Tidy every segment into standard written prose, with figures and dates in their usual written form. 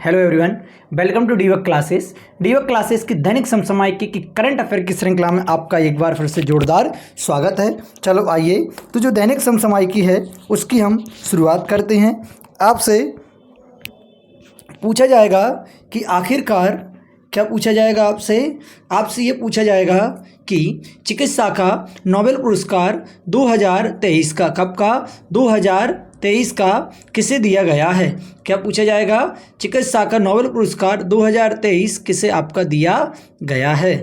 Hello everyone, welcome to Dwork classes. Dwork classes की दैनिक समसामयिकी की करंट अफेयर की श्रृंखला में आपका एक बार फिर से जोरदार स्वागत है। चलो आइए, तो जो दैनिक समसामयिकी है उसकी हम शुरुआत करते हैं। आपसे पूछा जाएगा कि आखिरकार क्या पूछा जाएगा आपसे ये पूछा जाएगा कि चिकित्सा का नोबेल पुरस्कार 2023 का कब का 2023 का किसे दिया गया है। क्या पूछा जाएगा, चिकित्सा का नोबेल पुरस्कार 2023 किसे आपका दिया गया है।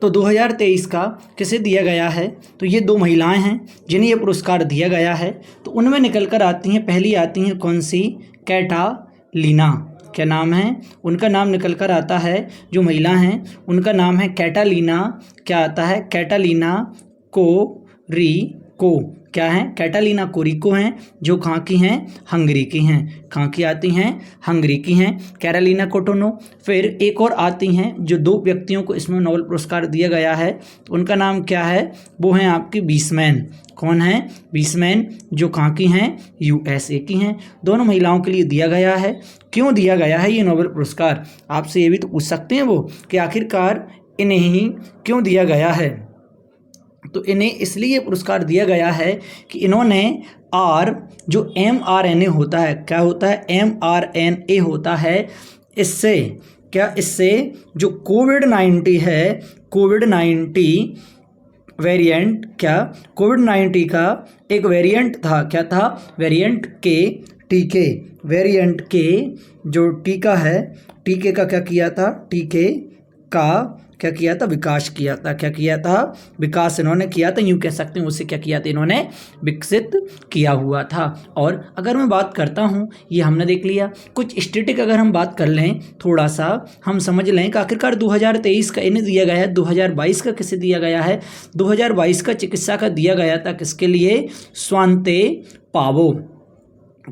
तो 2023 का किसे दिया गया है, तो ये दो महिलाएं हैं जिन्हें ये पुरस्कार दिया गया है। तो उनमें निकल कर आती हैं, पहली आती हैं कौन सी, कैटालीना। क्या नाम है उनका, नाम निकल कर आता है, जो महिला हैं उनका नाम है कैटालीना। क्या आता है, कैटालीना कोरिको। क्या है, कैटालीना कोरिको हैं, जो कहाँ की हैं, हंगरी की हैं। कहाँ की आती हैं, हंगरी की हैं, कैरोलिना कोटोनो। फिर एक और आती हैं, जो दो व्यक्तियों को इसमें नोबेल पुरस्कार दिया गया है, तो उनका नाम क्या है, वो हैं आपकी बीसमैन। कौन है, बीसमैन, जो कहाँ की हैं, यूएसए की हैं। दोनों महिलाओं के लिए दिया गया है। क्यों दिया गया है ये नोबेल पुरस्कार, आपसे ये भी तो पूछ सकते हैं वो कि आखिरकार इन्हें ही क्यों दिया गया है। तो इन्हें इसलिए पुरस्कार दिया गया है कि इन्होंने जो mRNA होता है, क्या होता है, mRNA होता है, इससे जो कोविड-19 है, कोविड-19 वेरिएंट, क्या कोविड-19 का एक वेरिएंट था, क्या था, वेरिएंट के जो टीका है, टीके का क्या किया था, टीके का क्या किया था, विकास किया था। क्या किया था, विकास इन्होंने किया था, यूँ कह सकते हैं, उससे क्या किया था, इन्होंने विकसित किया हुआ था। और अगर मैं बात करता हूँ, ये हमने देख लिया, कुछ स्टैटिक अगर हम बात कर लें, थोड़ा सा हम समझ लें कि आखिरकार 2023 का इन्हें दिया गया है, 2022 का किसे दिया गया है। 2022 का चिकित्सा का दिया गया था किसके लिए, स्वांते पावो।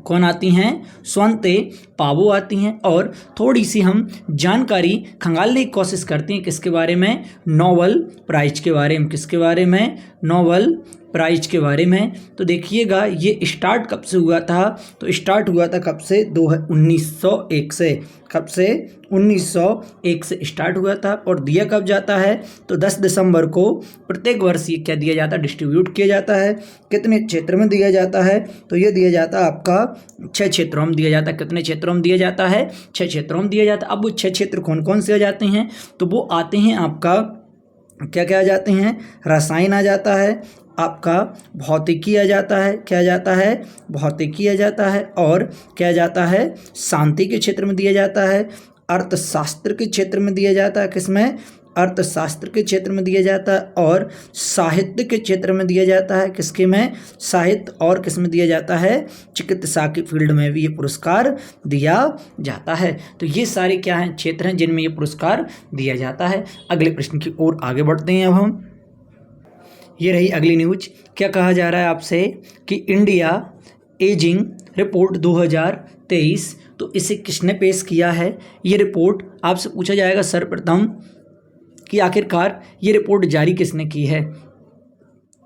कौन आती हैं, स्वांते पावो आती हैं। और थोड़ी सी हम जानकारी खंगालने की कोशिश करते हैं, किसके बारे में, नोबेल प्राइज के बारे में। किसके बारे में, नोबेल प्राइज के बारे में। तो देखिएगा, ये स्टार्ट कब से हुआ था, तो स्टार्ट हुआ था कब से, 1901 से। कब से, 1901 से स्टार्ट हुआ था। और दिया कब जाता है, तो 10 दिसंबर को प्रत्येक वर्ष ये क्या दिया जाता है, डिस्ट्रीब्यूट किया जाता है। कितने क्षेत्र में दिया जाता है, तो ये दिया जाता है आपका 6 क्षेत्रों में दिया जाता है। कितने क्षेत्रों में दिया जाता है, 6 क्षेत्रों में दिया जाता है। अब वो 6 क्षेत्र कौन कौन से आ जाते हैं, तो वो आते हैं आपका क्या क्या आ जाते हैं, रसायन आ जाता है, आपका भौतिकी आ जाता है, क्या जाता है, भौतिकी आ जाता है, और क्या जाता है, शांति के क्षेत्र में दिया जाता है, अर्थशास्त्र के क्षेत्र में दिया जाता है, किसमें, अर्थशास्त्र के क्षेत्र में दिया जाता है, और साहित्य के क्षेत्र में दिया जाता है, किसके में, साहित्य, और किस में दिया जाता है, चिकित्सा की फील्ड में भी ये पुरस्कार दिया जाता है। तो ये सारे क्या हैं, क्षेत्र हैं जिनमें ये पुरस्कार दिया जाता है। अगले प्रश्न की ओर आगे बढ़ते हैं अब हम। ये रही अगली न्यूज। क्या कहा जा रहा है आपसे कि इंडिया एजिंग रिपोर्ट 2023, तो इसे किसने पेश किया है। ये रिपोर्ट आपसे पूछा जाएगा सर्वप्रथम कि आखिरकार ये रिपोर्ट जारी किसने की है।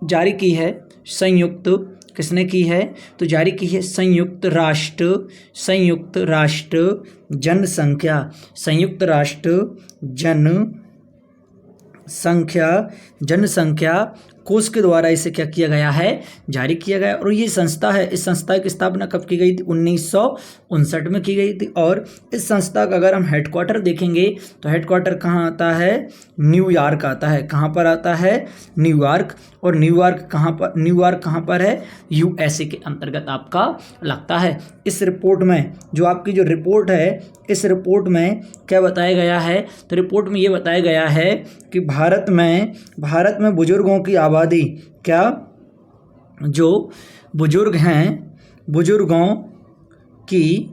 जारी की है संयुक्त, किसने की है, तो जारी की है संयुक्त राष्ट्र जनसंख्या कोष के द्वारा इसे क्या किया गया है, जारी किया गया। और ये संस्था है, इस संस्था की स्थापना कब की गई थी, 1959 में की गई थी। और इस संस्था का अगर हम हेडक्वार्टर देखेंगे, तो हेडक्वार्टर कहाँ आता है, न्यूयॉर्क आता है। कहाँ पर आता है, न्यूयॉर्क। और न्यूयॉर्क कहाँ पर है, यूएसए के अंतर्गत आपका लगता है। इस रिपोर्ट में, जो आपकी जो रिपोर्ट है, इस रिपोर्ट में क्या बताया गया है, तो रिपोर्ट में ये बताया गया है कि भारत में बुजुर्गों की आबादी, क्या, जो बुजुर्ग हैं, बुजुर्गों की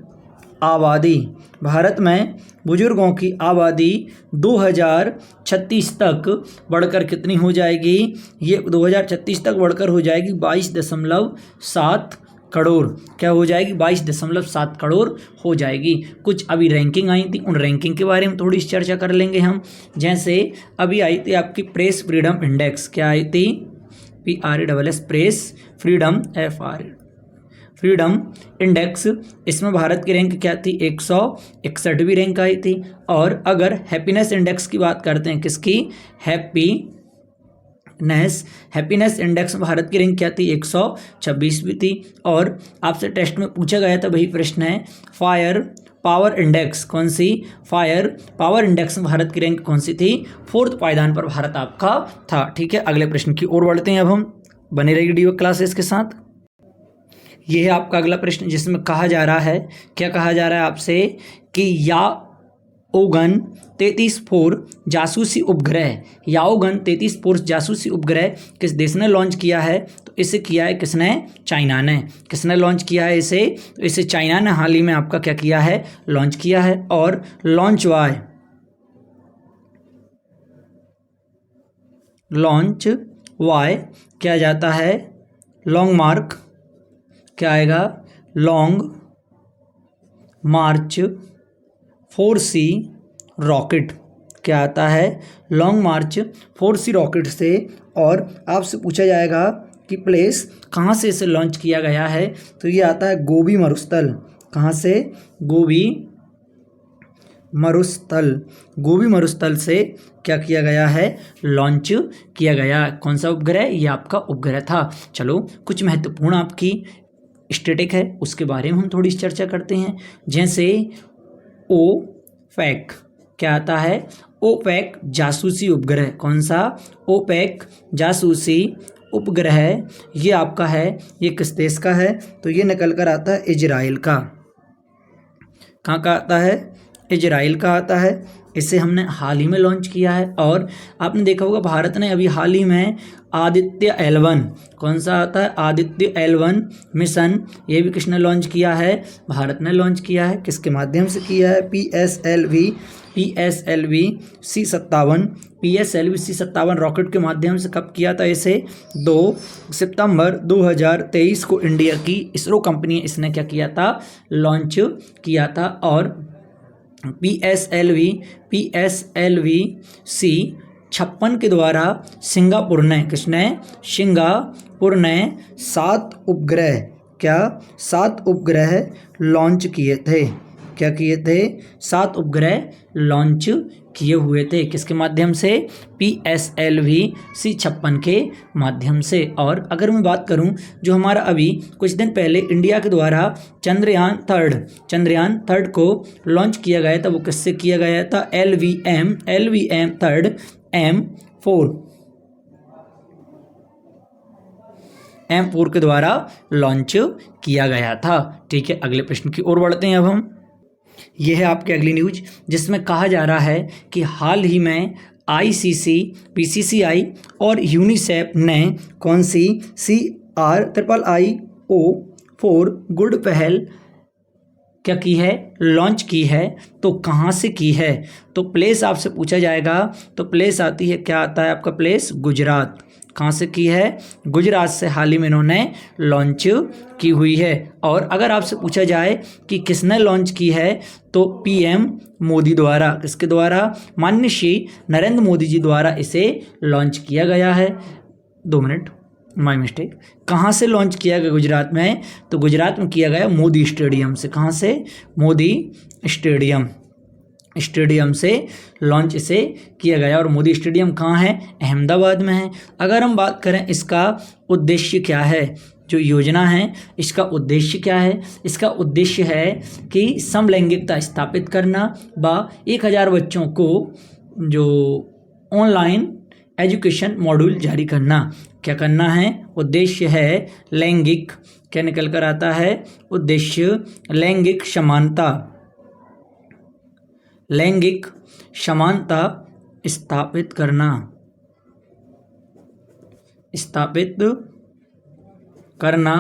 आबादी, भारत में बुजुर्गों की आबादी 2036 तक बढ़कर कितनी हो जाएगी, ये 2036 तक बढ़कर हो जाएगी 22.7 करोड़। क्या हो जाएगी, 22.7 करोड़ हो जाएगी। कुछ अभी रैंकिंग आई थी, उन रैंकिंग के बारे में थोड़ी चर्चा कर लेंगे हम। जैसे अभी आई थी आपकी प्रेस फ्रीडम इंडेक्स, क्या आई थी, PRESS press freedom freedom index, इसमें भारत की रैंक क्या थी, 161वीं रैंक आई थी। और अगर हैप्पीनेस इंडेक्स की बात करते हैं, किसकी, हैप्पीनेस इंडेक्स में भारत की रैंक क्या थी, 126वीं थी। और आपसे टेस्ट में पूछा गया था, वही प्रश्न है, फायर पावर इंडेक्स कौन सी, फायर पावर इंडेक्स में भारत की रैंक कौन सी थी, 4th पायदान पर भारत आपका था। ठीक है, अगले प्रश्न की ओर बढ़ते हैं अब हम, बने रहिए वीडियो क्लासेस के साथ। यह है आपका अगला प्रश्न, जिसमें कहा जा रहा है, क्या कहा जा रहा है आपसे कि याओगन 33-4 जासूसी उपग्रह, याओगन 33-4 जासूसी उपग्रह किस देश ने लॉन्च किया है, तो इसे किया है किसने, चाइना ने। किसने लॉन्च किया है इसे, तो इसे चाइना ने हाल ही में आपका क्या किया है, लॉन्च किया है। और लॉन्च वाई क्या जाता है, लॉन्ग मार्च, क्या आएगा, लॉन्ग मार्च 4C रॉकेट, क्या आता है, लॉन्ग मार्च 4C रॉकेट से। और आपसे पूछा जाएगा कि प्लेस कहाँ से इसे लॉन्च किया गया है, तो ये आता है गोबी मरुस्थल। कहाँ से, गोबी मरुस्थल से क्या किया गया है, लॉन्च किया गया। कौन सा उपग्रह, ये आपका उपग्रह था। चलो, कुछ महत्वपूर्ण आपकी स्टैटिक है, उसके बारे में हम थोड़ी चर्चा करते हैं। जैसे ओपेक, क्या आता है, ओपेक जासूसी उपग्रह, कौन सा, ओपेक जासूसी उपग्रह, ये आपका है, ये किस देश का है, तो ये निकल कर आता है इजराइल का। कहाँ का आता है, इजराइल का आता है। इसे हमने हाल ही में लॉन्च किया है। और आपने देखा होगा भारत ने अभी हाल ही में आदित्य L1, कौन सा आता है, आदित्य L1 मिशन, ये भी किसने लॉन्च किया है, भारत ने लॉन्च किया है। किसके माध्यम से किया है, PSLV C-57 रॉकेट के माध्यम से। कब किया था इसे, 2 सितंबर 2023 को इंडिया की इसरो कंपनी, इसने क्या किया था, लॉन्च किया था। और PSLV C-56 के द्वारा सिंगापुर ने, किसने, सिंगापुर ने 7 उपग्रह, क्या, 7 उपग्रह लॉन्च किए थे। क्या किए थे, 7 उपग्रह लॉन्च किए हुए थे। किसके माध्यम से, PSLV C-56 के माध्यम से। और अगर मैं बात करूं, जो हमारा अभी कुछ दिन पहले इंडिया के द्वारा चंद्रयान 3 को लॉन्च किया गया था, वो किससे किया गया था, LVM 3 M4 के द्वारा लॉन्च किया गया था। ठीक है, अगले प्रश्न की ओर बढ़ते हैं अब हम। यह है आपकी अगली न्यूज, जिसमें कहा जा रहा है कि हाल ही में ICC, BCCI और यूनिसेफ ने कौन सी CRIIO4 गुड पहल क्या की है, लॉन्च की है। तो कहाँ से की है, तो प्लेस आपसे पूछा जाएगा, तो प्लेस आती है, क्या आता है आपका प्लेस, गुजरात। कहाँ से की है, गुजरात से हाल ही में इन्होंने लॉन्च की हुई है। और अगर आपसे पूछा जाए कि किसने लॉन्च की है, तो PM मोदी द्वारा, किसके द्वारा, माननीय श्री नरेंद्र मोदी जी द्वारा इसे लॉन्च किया गया है। 2 मिनट, माय मिस्टेक। कहाँ से लॉन्च किया गया, गुजरात में, तो गुजरात में किया गया मोदी स्टेडियम से। कहाँ से, मोदी स्टेडियम से लॉन्च इसे किया गया। और मोदी स्टेडियम कहाँ है, अहमदाबाद में है। अगर हम बात करें इसका उद्देश्य क्या है, जो योजना है इसका उद्देश्य क्या है, इसका उद्देश्य है कि समलैंगिकता स्थापित करना व 1000 बच्चों को जो ऑनलाइन एजुकेशन मॉड्यूल जारी करना। क्या करना है, उद्देश्य है लैंगिक, क्या निकल कर आता है, उद्देश्य लैंगिक समानता स्थापित करना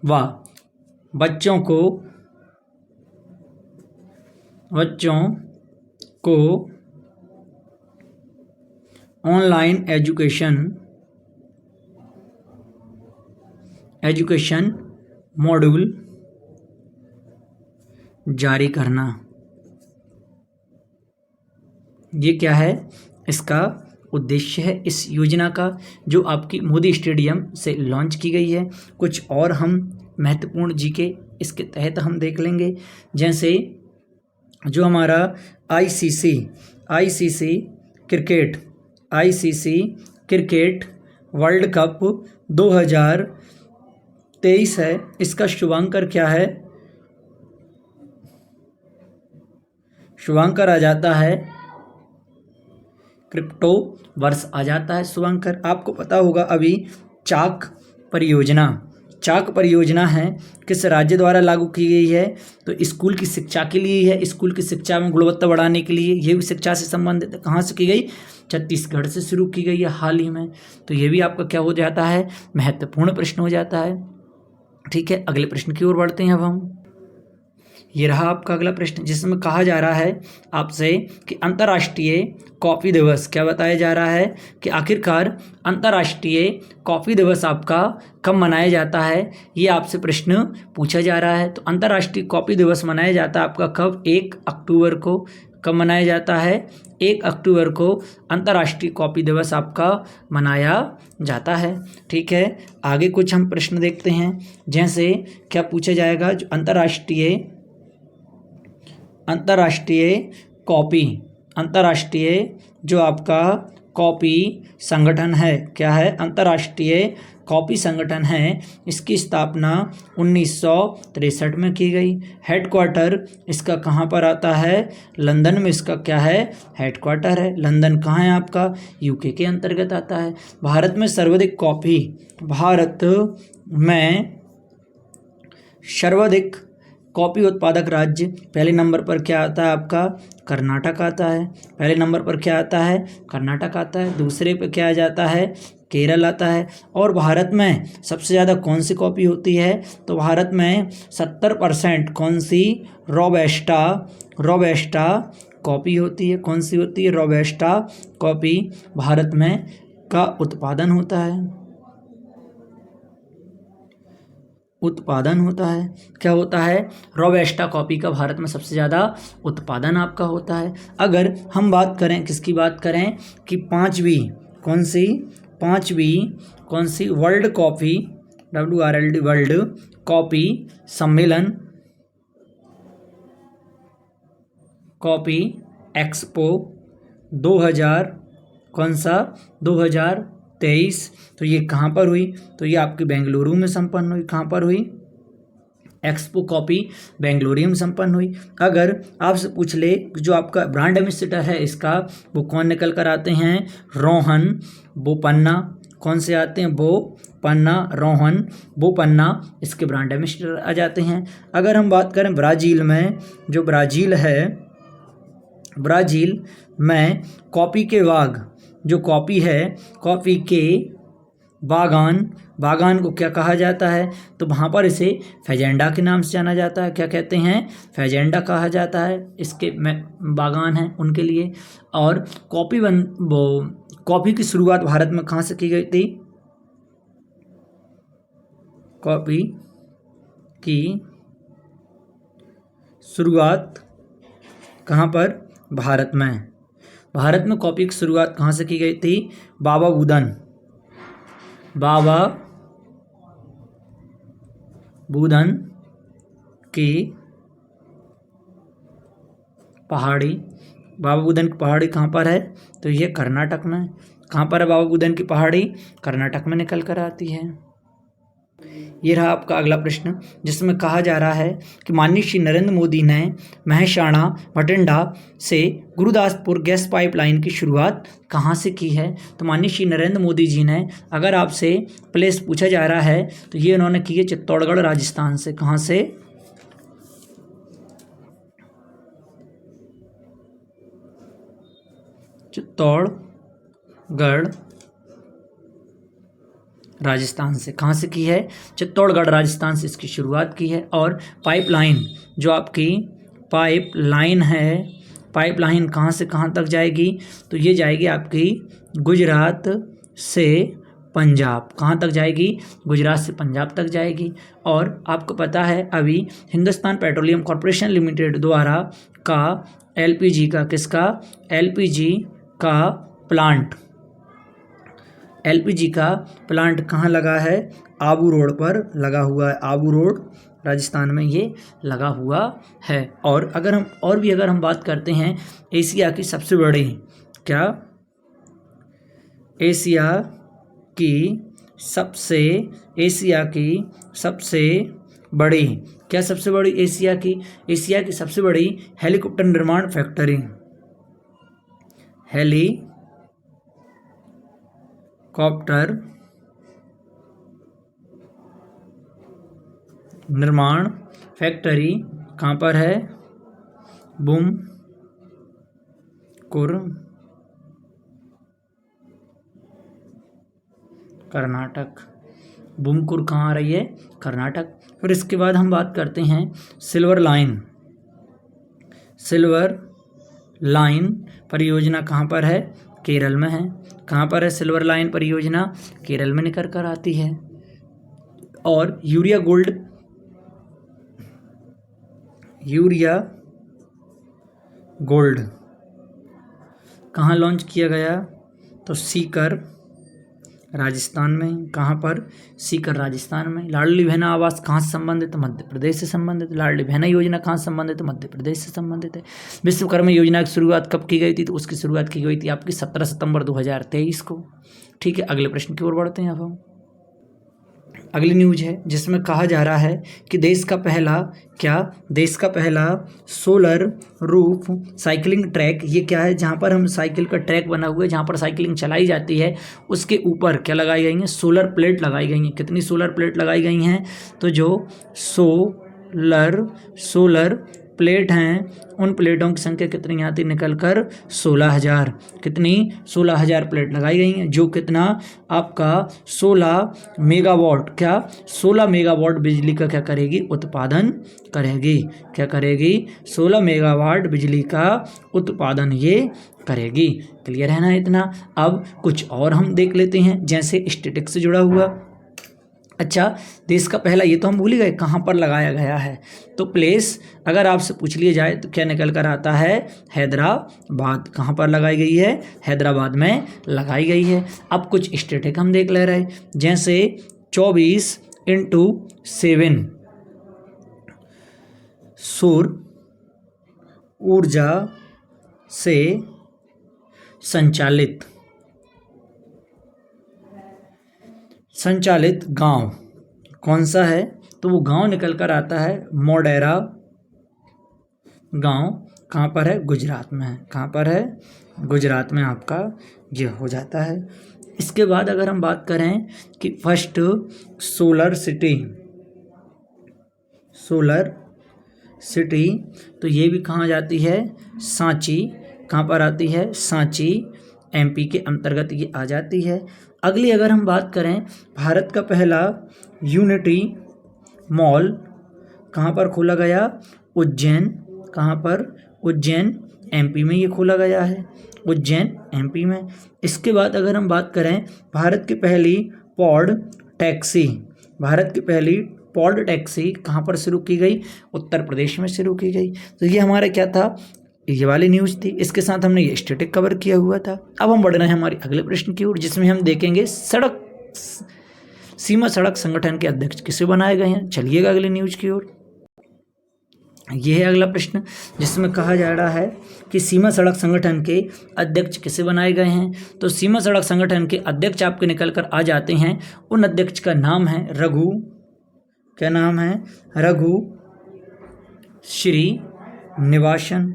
व बच्चों को ऑनलाइन एजुकेशन मॉड्यूल जारी करना। ये क्या है, इसका उद्देश्य है इस योजना का, जो आपकी मोदी स्टेडियम से लॉन्च की गई है। कुछ और हम महत्वपूर्ण जीके इसके तहत हम देख लेंगे। जैसे जो हमारा आईसीसी क्रिकेट वर्ल्ड कप 2023 है, इसका शुभांकर क्या है? शुभांकर आ जाता है क्रिप्टो वर्ष आ जाता है शुभांकर। आपको पता होगा अभी चाक परियोजना है किस राज्य द्वारा लागू की गई है? तो स्कूल की शिक्षा के लिए है। स्कूल की शिक्षा में गुणवत्ता बढ़ाने के लिए ये भी शिक्षा से संबंधित कहाँ से की गई? छत्तीसगढ़ से शुरू की गई है हाल ही में। तो ये भी आपका क्या हो जाता है? महत्वपूर्ण प्रश्न हो जाता है। ठीक है, अगले प्रश्न की ओर बढ़ते हैं अब हम। ये रहा आपका अगला प्रश्न, जिसमें कहा जा रहा है आपसे कि अंतर्राष्ट्रीय कॉफ़ी दिवस, क्या बताया जा रहा है कि आखिरकार अंतर्राष्ट्रीय कॉफ़ी दिवस आपका कब मनाया जाता है? ये आपसे प्रश्न पूछा जा रहा है। तो अंतर्राष्ट्रीय कॉफ़ी दिवस मनाया जाता है आपका कब? 1 अक्टूबर को। कब मनाया जाता है? 1 अक्टूबर को अंतर्राष्ट्रीय कॉफ़ी दिवस आपका मनाया जाता है। ठीक है, आगे कुछ हम प्रश्न देखते हैं। जैसे क्या पूछा जाएगा? जो अंतर्राष्ट्रीय जो आपका कॉपी संगठन है, क्या है? अंतर्राष्ट्रीय कॉपी संगठन है, इसकी स्थापना 1963 में की गई। हेडक्वार्टर इसका कहाँ पर आता है? लंदन में इसका क्या है? हेडक्वार्टर है। लंदन कहाँ है आपका? यूके के अंतर्गत आता है। भारत में सर्वाधिक कॉफ़ी उत्पादक राज्य, पहले नंबर पर क्या आता है आपका? कर्नाटक आता है। पहले नंबर पर क्या आता है? कर्नाटक आता है। दूसरे पे क्या आ जाता है? केरल आता है। और भारत में सबसे ज़्यादा कौन सी कॉफ़ी होती है? तो भारत में 70% कौन सी? रोबस्टा कॉफ़ी होती है। कौन सी होती है? रोबस्टा कॉफ़ी भारत में का उत्पादन होता है। क्या होता है? रोबस्टा कॉफ़ी का भारत में सबसे ज़्यादा उत्पादन आपका होता है। अगर हम बात करें, किसकी बात करें कि पाँचवीं world coffee WRLD world coffee सम्मेलन, कॉफ़ी एक्सपो 2023, तो ये कहाँ पर हुई? तो ये आपके बेंगलुरु में संपन्न हुई। कहाँ पर हुई? एक्सपो कॉफ़ी बेंगलुरु में संपन्न हुई। अगर आपसे पूछ ले जो आपका ब्रांड एम्बेसडर है इसका, वो कौन निकल कर आते हैं? रोहन बोपन्ना। कौन से आते हैं? रोहन बोपन्ना इसके ब्रांड एम्बेसडर आ जाते हैं। अगर हम बात करें ब्राज़ील में, जो ब्राज़ील में कॉफ़ी के बाग, जो कॉफ़ी है, कॉफ़ी के बागान को क्या कहा जाता है? तो वहाँ पर इसे फेजेंडा के नाम से जाना जाता है। क्या कहते हैं? फेजेंडा कहा जाता है। इसके बागान हैं उनके लिए। और कॉफ़ी की शुरुआत भारत में कहाँ से की गई थी? कॉफ़ी की शुरुआत कहाँ पर? भारत में कॉफ़ी की शुरुआत कहाँ से की गई थी? बाबा बुदन की पहाड़ी। बाबा बुदन की पहाड़ी कहाँ पर है? तो ये कर्नाटक में। कहाँ पर है बाबा बुदन की पहाड़ी? कर्नाटक में निकल कर आती है। ये रहा आपका अगला प्रश्न, जिसमें कहा जा रहा है कि माननीय श्री नरेंद्र मोदी ने महसाणा भटिंडा से गुरुदासपुर गैस पाइपलाइन की शुरुआत कहाँ से की है? तो माननीय श्री नरेंद्र मोदी जी ने, अगर आपसे प्लेस पूछा जा रहा है तो ये उन्होंने की है चित्तौड़गढ़ राजस्थान से। कहाँ से? चित्तौड़गढ़ राजस्थान से। कहाँ से की है? चित्तौड़गढ़ राजस्थान से इसकी शुरुआत की है। और पाइपलाइन, जो आपकी पाइपलाइन है, पाइपलाइन कहाँ से कहाँ तक जाएगी? तो ये जाएगी आपकी गुजरात से पंजाब। कहाँ तक जाएगी? गुजरात से पंजाब तक जाएगी। और आपको पता है अभी हिंदुस्तान पेट्रोलियम कॉर्पोरेशन लिमिटेड द्वारा का LPG का प्लांट एलपीजी का प्लांट कहाँ लगा है? आबू रोड पर लगा हुआ है। आबू रोड राजस्थान में ये लगा हुआ है। और अगर हम बात करते हैं एशिया की सबसे बड़ी, क्या एशिया की सबसे बड़ी, क्या सबसे बड़ी एशिया की सबसे बड़ी हेलीकॉप्टर निर्माण फैक्ट्री, हेलीकॉप्टर निर्माण फैक्ट्री कहाँ पर है? बुमकुर, कर्नाटक। बुमकुर कहाँ आ रही है? कर्नाटक। फिर इसके बाद हम बात करते हैं सिल्वर लाइन परियोजना कहाँ पर है? केरल में है। कहाँ पर है सिल्वर लाइन परियोजना? केरल में निकल कर आती है। और यूरिया गोल्ड कहाँ लॉन्च किया गया? तो सीकर राजस्थान में। कहाँ पर? सीकर राजस्थान में। लाडली बहना आवास कहाँ से संबंधित? मध्य प्रदेश से संबंधित। लाडली बहना योजना कहाँ से संबंधित? मध्य प्रदेश से संबंधित है। विश्वकर्मा योजना की शुरुआत कब की गई थी? तो उसकी शुरुआत की गई थी आपकी 17 सितंबर 2023 को। ठीक है, अगले प्रश्न की ओर बढ़ते हैं अब हम। अगली न्यूज है जिसमें कहा जा रहा है कि देश का पहला सोलर रूफ साइकिलिंग ट्रैक, ये क्या है? जहाँ पर हम साइकिल का ट्रैक बना हुआ है, जहाँ पर साइकिलिंग चलाई जाती है, उसके ऊपर क्या लगाई गई हैं? सोलर प्लेट लगाई गई हैं। कितनी सोलर प्लेट लगाई गई हैं? तो जो सोलर प्लेट हैं, उन प्लेटों की संख्या कितनी आती निकल कर? 16,000। कितनी? 16,000 प्लेट लगाई गई हैं, जो कितना आपका 16 मेगावाट, क्या 16 मेगावाट बिजली का क्या करेगी? उत्पादन करेगी। क्या करेगी? 16 मेगावाट बिजली का उत्पादन ये करेगी। क्लियर है ना इतना? अब कुछ और हम देख लेते हैं, जैसे स्टैटिक्स से जुड़ा हुआ। अच्छा, देश का पहला, ये तो हम भूल ही गए कहाँ पर लगाया गया है। तो प्लेस अगर आपसे पूछ लिया जाए तो क्या निकल कर आता है? हैदराबाद। कहाँ पर लगाई गई है? हैदराबाद में लगाई गई है। अब कुछ स्टैटिक हम देख ले रहे, जैसे 24/7 सौर ऊर्जा से संचालित गांव कौन सा है? तो वो गांव निकल कर आता है मोढेरा गांव। कहाँ पर है? गुजरात में है। कहाँ पर है? गुजरात में आपका ये हो जाता है। इसके बाद अगर हम बात करें कि फर्स्ट सोलर सिटी, तो ये भी कहाँ जाती है? सांची। कहाँ पर आती है? सांची, एमपी के अंतर्गत ये आ जाती है। अगली अगर हम बात करें, भारत का पहला यूनिटी मॉल कहाँ पर खोला गया? उज्जैन। कहाँ पर? उज्जैन, एमपी में ये खोला गया है। उज्जैन, एमपी में। इसके बाद अगर हम बात करें, भारत की पहली पॉड टैक्सी कहाँ पर शुरू की गई? उत्तर प्रदेश में शुरू की गई। तो ये हमारा क्या था? ये वाली न्यूज़ थी। इसके साथ हमने ये स्टैटिक कवर किया हुआ था। अब हम बढ़ रहे हैं हमारे अगले प्रश्न की ओर, जिसमें हम देखेंगे सीमा सड़क संगठन के अध्यक्ष किसे बनाए गए हैं। चलिएगा अगली न्यूज की ओर। यह है अगला प्रश्न, जिसमें कहा जा रहा है कि सीमा सड़क संगठन के अध्यक्ष किसे बनाए गए हैं। तो सीमा सड़क संगठन के अध्यक्ष आपके निकल कर आ जाते हैं। उन अध्यक्ष का नाम है रघु, क्या नाम है? रघु श्रीनिवासन।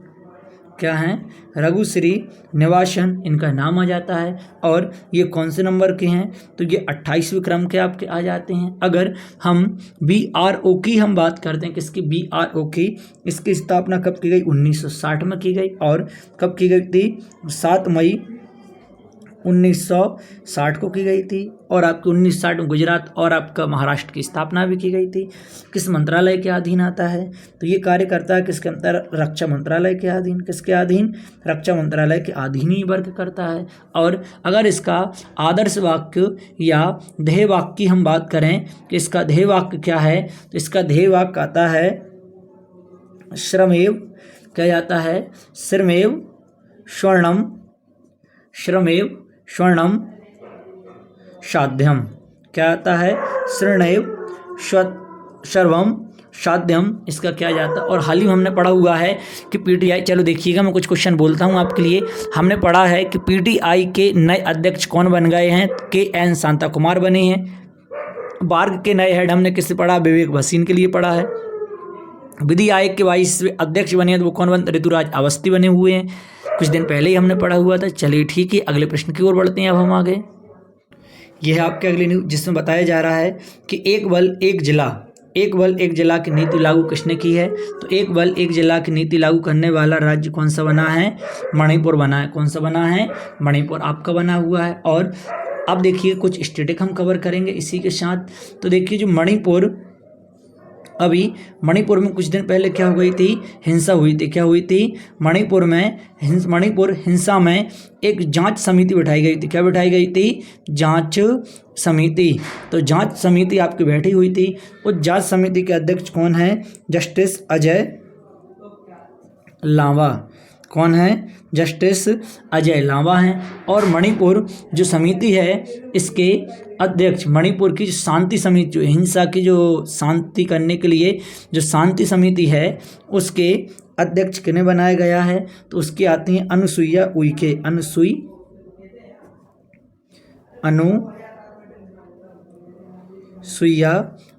क्या है? रघु श्रीनिवासन इनका नाम आ जाता है। और ये कौन से नंबर के हैं? तो ये 28वें क्रम के आपके आ जाते हैं। अगर हम BRO की हम बात करते हैं, किसकी? BRO की, इसकी स्थापना कब की गई? 1960 में की गई। और कब की गई थी? 7 मई 1960 को की गई थी। और आपकी 1960 में गुजरात और आपका महाराष्ट्र की स्थापना भी की गई थी। किस मंत्रालय के अधीन आता है? तो ये कार्य करता है किसके अंतर? रक्षा मंत्रालय के अधीन। किसके अधीन? रक्षा मंत्रालय के अधीन ही वर्क करता है। और अगर इसका आदर्श वाक्य या ध्येय वाक्य की हम बात करें कि इसका ध्येय वाक्य क्या है, तो इसका ध्येय वाक्य आता है श्रमेव, क्या जाता है? श्रमेव स्वर्णम साध्यम। क्या आता है? शृणेव सर्वम साध्यम, इसका क्या जाता है? और हाल ही में हमने पढ़ा हुआ है कि पीटीआई, चलो देखिएगा मैं कुछ क्वेश्चन बोलता हूँ आपके लिए। हमने पढ़ा है कि पीटीआई के नए अध्यक्ष कौन बन गए हैं? KN शांता कुमार बने हैं। बार्ग के नए हेड हमने किससे पढ़ा? विवेक भसीन के लिए पढ़ा है। विधि आयोग के वाइस अध्यक्ष बने हैं तो वो कौन बने? ऋतुराज अवस्थी बने हुए हैं। कुछ दिन पहले ही हमने पढ़ा हुआ था। चलिए ठीक है, अगले प्रश्न की ओर बढ़ते हैं अब हम आगे। यह है आपके अगले न्यूज, जिसमें बताया जा रहा है कि एक बल एक जिला की नीति लागू किसने की है? तो एक बल एक जिला की नीति लागू करने वाला राज्य कौन सा बना है? मणिपुर बना है। कौन सा बना है? मणिपुर आपका बना हुआ है। और अब देखिए कुछ स्टेटिक हम कवर करेंगे इसी के साथ। तो देखिए जो मणिपुर में कुछ दिन पहले क्या हो गई थी? हिंसा हुई थी। क्या हुई थी? मणिपुर हिंसा में एक जांच समिति बिठाई गई थी। क्या बिठाई गई थी? जांच समिति। तो जांच समिति आपकी बैठी हुई थी। उस जांच समिति के अध्यक्ष कौन है? जस्टिस अजय लांबा। कौन है? जस्टिस अजय लांबा हैं। और मणिपुर जो समिति है, इसके अध्यक्ष, मणिपुर की जो शांति समिति, जो हिंसा की जो शांति करने के लिए जो शांति समिति है, उसके अध्यक्ष किन्हें बनाया गया है? तो उसकी आती हैं अनुसुईया उइके।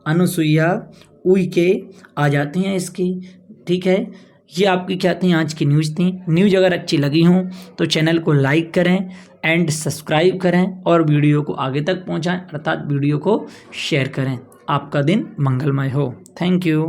अनुसुईया उइके आ जाती हैं इसकी। ठीक है, ये आपकी क्या थी? आज की न्यूज़ थी। न्यूज़ अगर अच्छी लगी हो तो चैनल को लाइक करें एंड सब्सक्राइब करें और वीडियो को आगे तक पहुंचाएं, अर्थात वीडियो को शेयर करें। आपका दिन मंगलमय हो। Thank you.